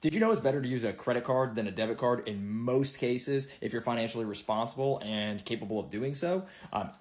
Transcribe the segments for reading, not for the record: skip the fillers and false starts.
Did you know it's better to use a credit card than a debit card in most cases if you're financially responsible and capable of doing so?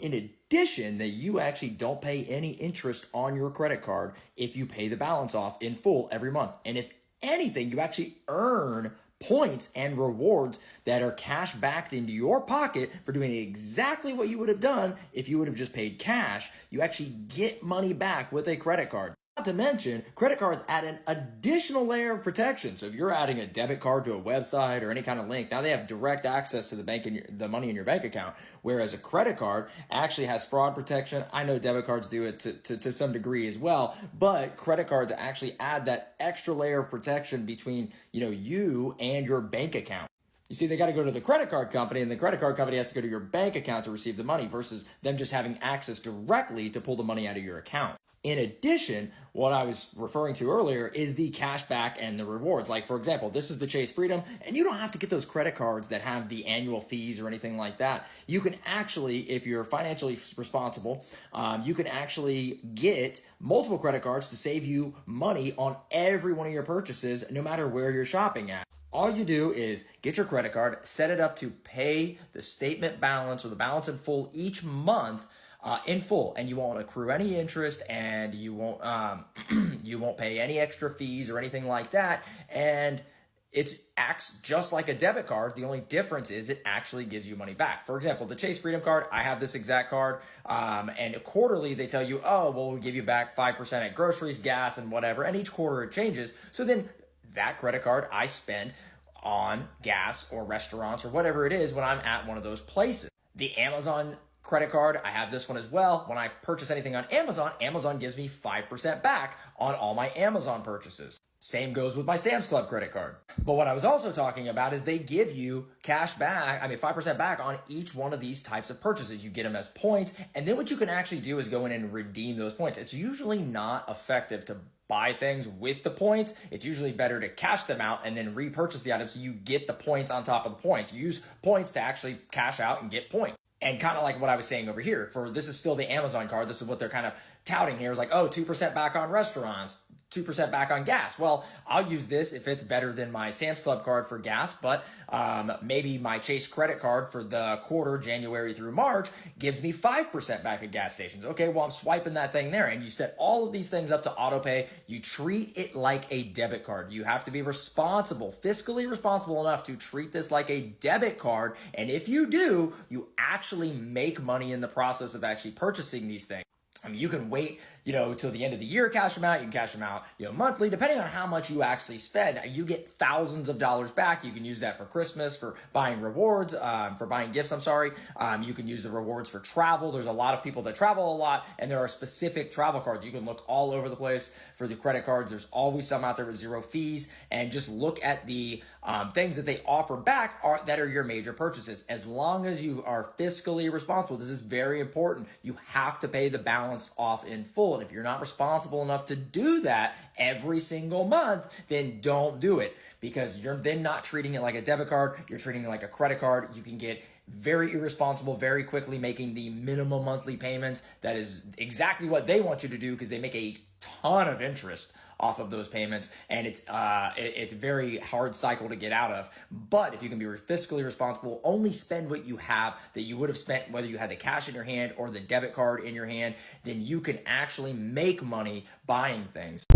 In addition, that you actually don't pay any interest on your credit card if you pay the balance off in full every month. And if anything, you actually earn points and rewards that are cash backed into your pocket for doing exactly what you would have done if you would have just paid cash. You actually get money back with a credit card. Not to mention, credit cards add an additional layer of protection. So if you're adding a debit card to a website or any kind of link, now they have direct access to the bank and the money in your bank account. Whereas a credit card actually has fraud protection. I know debit cards do it to some degree as well, but credit cards actually add that extra layer of protection between, you and your bank account. You see, they got to go to the credit card company, and the credit card company has to go to your bank account to receive the money versus them just having access directly to pull the money out of your account. In addition, what I was referring to earlier is the cash back and the rewards. Like, for example, this is the Chase Freedom, and you don't have to get those credit cards that have the annual fees or anything like that. You can actually, if you're financially responsible, you can actually get multiple credit cards to save you money on every one of your purchases, no matter where you're shopping at. All you do is get your credit card, set it up to pay the statement balance or the balance in full each month in full, and you won't accrue any interest, and you won't you won't pay any extra fees or anything like that. And it acts just like a debit card. The only difference is it actually gives you money back. For example, the Chase Freedom card, I have this exact card, and quarterly they tell you, oh, well, we'll give you back 5% at groceries, gas, and whatever, and each quarter it changes. So then that credit card I spend on gas or restaurants or whatever it is when I'm at one of those places. The Amazon credit card, I have this one as well. When I purchase anything on Amazon, Amazon gives me 5% back on all my Amazon purchases. Same goes with my Sam's Club credit card. But what I was also talking about is they give you cash back, 5% back on each one of these types of purchases. You get them as points, and then what you can actually do is go in and redeem those points. It's usually not effective to buy things with the points. It's usually better to cash them out and then repurchase the item so you get the points on top of the points. You use points to actually cash out and get points. And kind of like what I was saying over here, this is still the Amazon card. This is what they're kind of touting here. Is like, 2% back on restaurants, 2% back on gas. Well, I'll use this if it's better than my Sam's Club card for gas, but maybe my Chase credit card for the quarter, January through March, gives me 5% back at gas stations. Okay, well, I'm swiping that thing there, and you set all of these things up to auto pay. You treat it like a debit card. You have to be responsible, fiscally responsible enough to treat this like a debit card, and if you do, you actually make money in the process of actually purchasing these things. You can wait, till the end of the year, cash them out. You can cash them out, monthly, depending on how much you actually spend. You get thousands of dollars back. You can use that for Christmas, for buying rewards, for buying gifts, You can use the rewards for travel. There's a lot of people that travel a lot, and there are specific travel cards. You can look all over the place for the credit cards. There's always some out there with zero fees, and just look at the things that they offer back that are your major purchases. As long as you are fiscally responsible, this is very important. You have to pay the balance off in full. And if you're not responsible enough to do that every single month, then don't do it, because you're then not treating it like a debit card. You're treating it like a credit card. You can get very irresponsible very quickly, making the minimum monthly payments. That is exactly what they want you to do, because they make a ton of interest off of those payments, and it's a very hard cycle to get out of. But if you can be fiscally responsible, only spend what you have that you would have spent whether you had the cash in your hand or the debit card in your hand, then you can actually make money buying things.